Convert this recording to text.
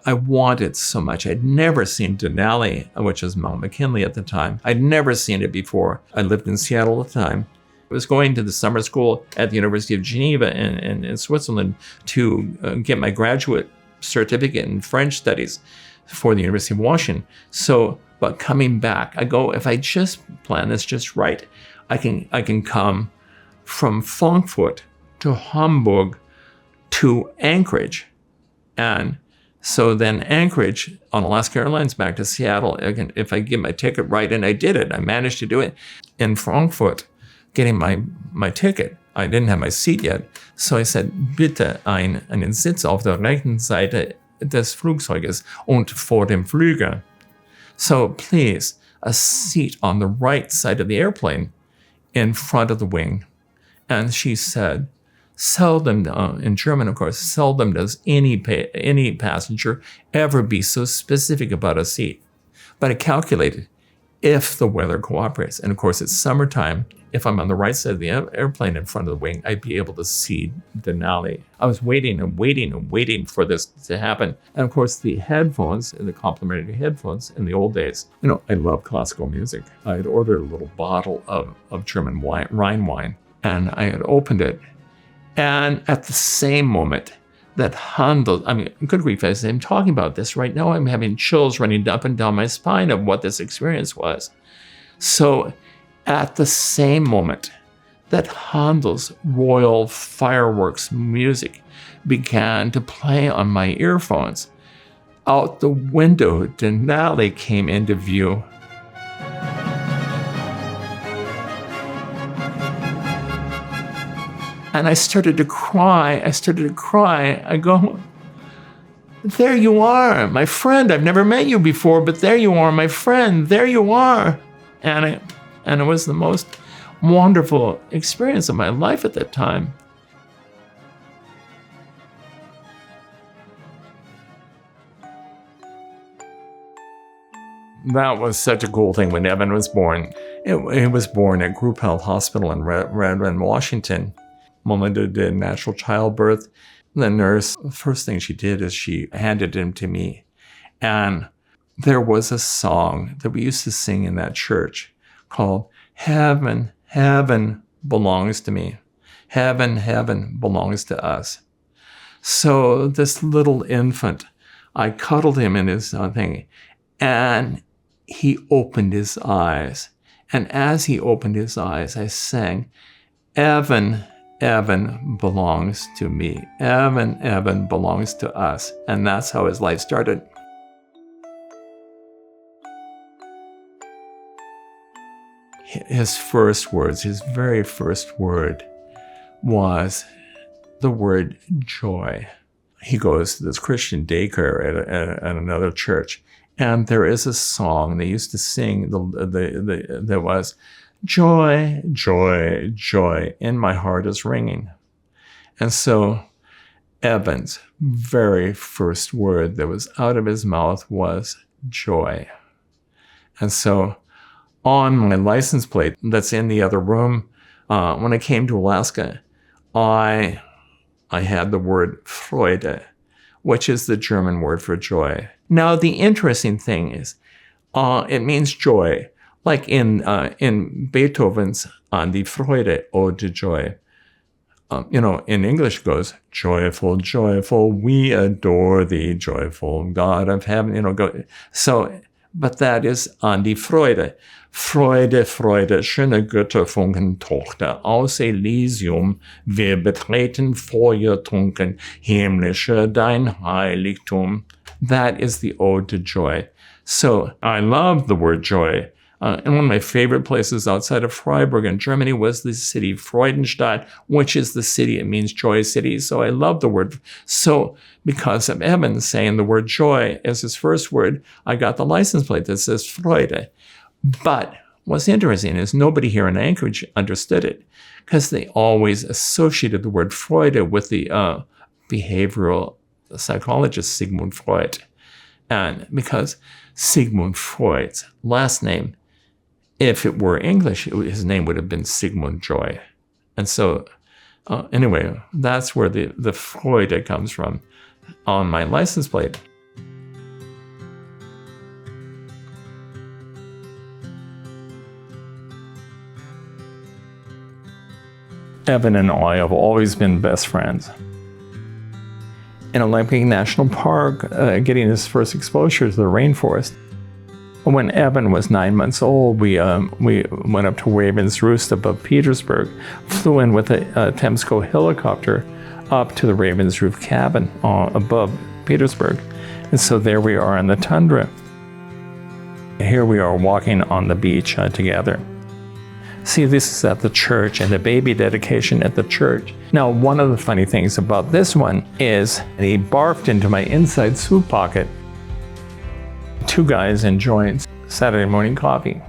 I wanted so much. I'd never seen Denali, which is Mount McKinley at the time. I'd never seen it before. I lived in Seattle at the time. I was going to the summer school at the University of Geneva in Switzerland to get my graduate certificate in French studies for the University of Washington. So, but coming back, I go, if I just plan this just right, I can come from Frankfurt to Hamburg to Anchorage. And so then Anchorage on Alaska Airlines back to Seattle, if I get my ticket right, and I did it, I managed to do it. In Frankfurt, getting my ticket, I didn't have my seat yet, so I said, bitte einen Sitz auf der rechten Seite des Flugzeuges und vor dem Flüger. So please, a seat on the right side of the airplane in front of the wing. And she said, seldom, in German, of course, seldom does any passenger ever be so specific about a seat. But I calculated if the weather cooperates. And of course, it's summertime. If I'm on the right side of the airplane in front of the wing, I'd be able to see Denali. I was waiting and waiting and waiting for this to happen. And of course, the headphones, the complimentary headphones in the old days, I love classical music. I had ordered a little bottle of German wine, Rhine wine, and I had opened it. And at the same moment that Handel, good grief, as I'm talking about this right now, I'm having chills running up and down my spine of what this experience was. So at the same moment that Handel's Royal Fireworks music began to play on my earphones, out the window, Denali came into view. And I started to cry. I go, there you are, my friend. I've never met you before, but there you are, my friend. There you are. And it was the most wonderful experience of my life at that time. That was such a cool thing when Evan was born. It was born at Group Health Hospital in Redmond, Washington. Melinda did natural childbirth. The nurse, the first thing she did is she handed him to me. And there was a song that we used to sing in that church called Heaven, Heaven Belongs to Me. Heaven, Heaven Belongs to Us. So this little infant, I cuddled him in his thing, and he opened his eyes. And as he opened his eyes, I sang, Evan, Evan belongs to me. Evan, Evan belongs to us. And that's how his life started. His first words, his very first word was the word joy. He goes to this Christian daycare at another church. And there is a song they used to sing that was, joy, joy, joy, in my heart is ringing. And so Evan's very first word that was out of his mouth was joy. And so on my license plate that's in the other room, when I came to Alaska, I had the word Freude, which is the German word for joy. Now, the interesting thing is, it means joy. Like in Beethoven's Die Freude, Ode to Joy. In English it goes, joyful, joyful, we adore thee, joyful God of heaven, So, but that is Die Freude. Freude, Freude, schöne Götterfunkentochter, aus Elysium, wir betreten Feuertrunken, himmlische dein Heiligtum. That is the Ode to Joy. So I love the word joy. And one of my favorite places outside of Freiburg in Germany was the city Freudenstadt, which is the city, it means joy city. So I love the word. So because of Evan saying the word joy as his first word, I got the license plate that says Freude. But what's interesting is nobody here in Anchorage understood it because they always associated the word Freude with the behavioral psychologist Sigmund Freud. And because Sigmund Freud's last name, if it were English, his name would have been Sigmund Joy. And so, anyway, that's where the Freude comes from on my license plate. Evan and I have always been best friends. In Olympic National Park, getting his first exposure to the rainforest. When Evan was 9 months old, we went up to Raven's Roost above Petersburg, flew in with a Temsco helicopter up to the Raven's Roof cabin above Petersburg. And so there we are in the tundra. Here we are walking on the beach together. See, this is at the church, and the baby dedication at the church. Now, one of the funny things about this one is he barfed into my inside suit pocket. Two guys enjoying Saturday morning coffee.